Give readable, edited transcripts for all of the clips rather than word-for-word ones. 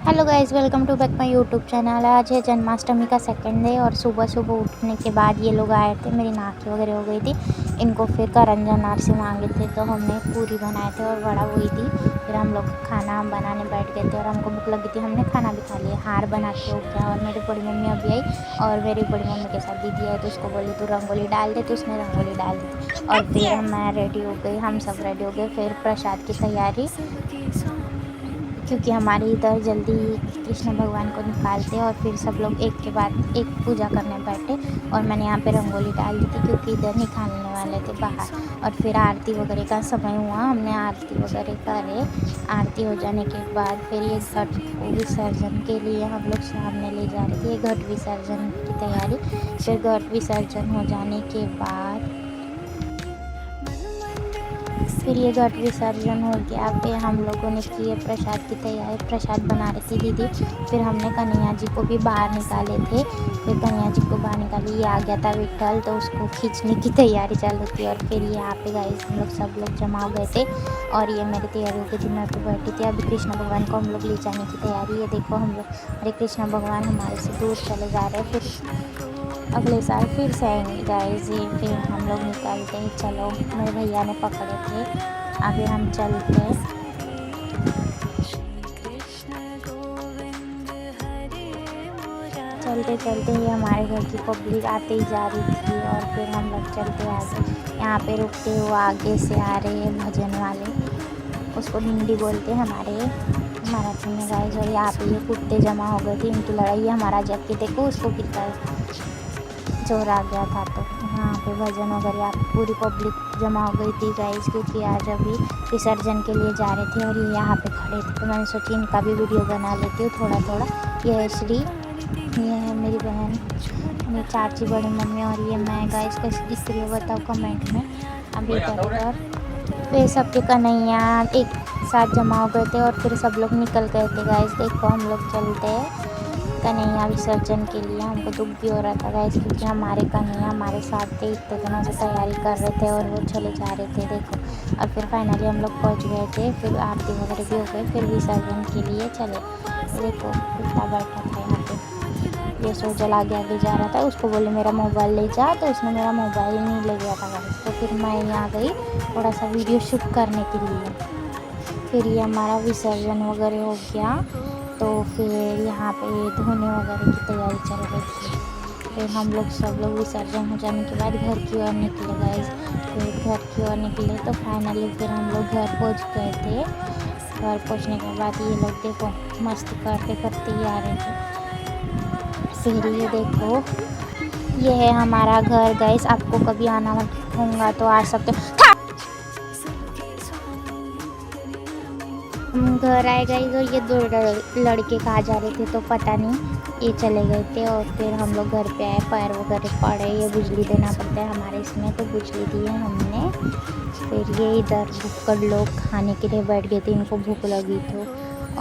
Hello guys, welcome to back my YouTube channel. आज है जन्माष्टमी का सेकंड डे और सुबह सुबह उठने के बाद ये लोग आए थे। मेरी नाकी वगैरह हो गई थी, इनको फिर करंजन अनारसे मांगे थे तो हमने पूरी बनाए थे और वड़ा हुई थी। फिर हम लोग खाना बनाने बैठ गए थे और हमको भूख लगी थी, हमने खाना भी खा लिया। हार बना के हो गया और मेरी बड़ी मम्मी अभी आई और मेरी बड़ी मम्मी के साथ दीदी आई तो उसको बोली तू रंगोली डाल दे, तो उसने रंगोली डाल दी और फिर मैं रेडी हो गई, हम सब रेडी हो गए। फिर प्रसाद की तैयारी, क्योंकि हमारे इधर जल्दी कृष्ण भगवान को निकालते और फिर सब लोग एक के बाद एक पूजा करने बैठे और मैंने यहाँ पे रंगोली डाल दी थी क्योंकि इधर निकालने वाले थे बाहर। और फिर आरती वगैरह का समय हुआ, हमने आरती वगैरह करे। आरती हो जाने के बाद फिर ये घट विसर्जन के लिए हम लोग सामने ले जा रहे थे, ये घट विसर्जन की तैयारी। फिर घट विसर्जन हो जाने के बाद फिर ये घट विसर्जन हो गया। फिर हम लोगों ने किए प्रसाद की तैयारी, प्रसाद बना रही थी दीदी। फिर हमने कन्हैया जी को भी बाहर निकाले थे, फिर कन्हैया जी को बाहर निकाले। ये आ गया था विठल तो उसको खींचने की तैयारी चालू थी। और फिर यहाँ पे गाइस हम लोग सब लोग जमा हो गए थे और ये मेरी तैयारी हो गई थी, मैं तो बैठी थी। अभी कृष्ण भगवान को हम लोग ले जाने की तैयारी। ये देखो हम लोग, अरे कृष्ण भगवान हमारे से दूर चले जा रहे हैं। फिर अगले साल फिर से आएंगे गाइस। ये फिर हम लोग निकलते हैं, चलो मेरे भैया ने पकड़े थे, आगे हम चलते हैं। चलते चलते ही हमारे घर की पब्लिक आते ही जा रही थी और फिर हम लोग चलते आगे। यहाँ पे रुकते हुए आगे से आ रहे हैं भजन वाले, उसको हिंदी बोलते हैं हमारे मराठी में गाइस। और यहाँ पे ये कुत्ते जमा हो गए थे, इनकी लड़ाई हमारा जग के देखो उसको कितना जोर आ गया था। तो यहाँ पे भजन वगैरह यहाँ पूरी पब्लिक जमा हो गई थी गाइस, क्योंकि आज अभी विसर्जन के लिए जा रहे थे और ये यहाँ पे खड़े थे। तो मैंने सोची इनका भी वीडियो बना लेती हूँ थोड़ा थोड़ा। ये है श्री, ये है मेरी बहन, मेरी चाची, बड़ी मम्मी और ये मैं गाइस। कैसी दिख रही हो बताओ कमेंट में। अभी तक फिर सबके कन्हैया एक साथ जमा हो गए थे और फिर सब लोग निकल गए थे गाइस। देखो हम लोग चलते हैं कन्हैया विसर्जन के लिए। हमको दुख भी हो रहा था गाइस, क्योंकि हमारे कन्हैया हमारे साथ थे, इतने दिनों से तैयारी कर रहे थे और वो चले जा रहे थे देखो। और फिर फाइनली हम लोग पहुंच गए थे, फिर आरती वगैरह भी हो गई, फिर विसर्जन के लिए चले। देखो कुत्ता बैठा था यहाँ पे, ये सोचल आगे जा रहा था, उसको बोले मेरा मोबाइल ले जा, तो उसने मेरा मोबाइल नहीं ले गया था गाइस। तो फिर मैं यहाँ गई थोड़ा सा वीडियो शूट करने के लिए। फिर ये हमारा विसर्जन वगैरह हो गया तो फिर यहाँ पे धोने वगैरह की तैयारी चल रही थी। फिर हम लोग सब लोग विसर्जन हो जाने के बाद घर की ओर निकले गाइस। फिर घर की ओर निकले तो फाइनली फिर हम लोग घर पहुँच गए थे। घर पहुँचने के बाद ये लोग देखो मस्ती करते करते ही आ रहे थे। फिर ये देखो ये है हमारा घर गाइस, आपको कभी आना होगा तो आ सकते हो। हम घर आए गए और ये दो लड़के कहाँ जा रहे थे तो पता नहीं, ये चले गए थे। और फिर हम लोग घर पे आए, पैर वगैरह पड़े, ये बिजली देना पड़ता है हमारे इसमें, तो बिजली दी है हमने। फिर ये इधर भूख लोग खाने के लिए बैठ गए थे, इनको भूख लगी तो।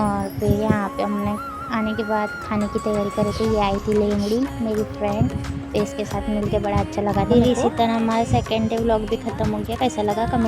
और फिर यहाँ पे हमने आने के बाद खाने की तैयारी करी थी। ये आई थी लेमड़ी मेरी फ्रेंड, तो इसके साथ मिलके बड़ा अच्छा लगा था। फिर इसी तरह हमारा सेकेंड डे व्लॉग भी ख़त्म हो गया। कैसा लगा कमेंट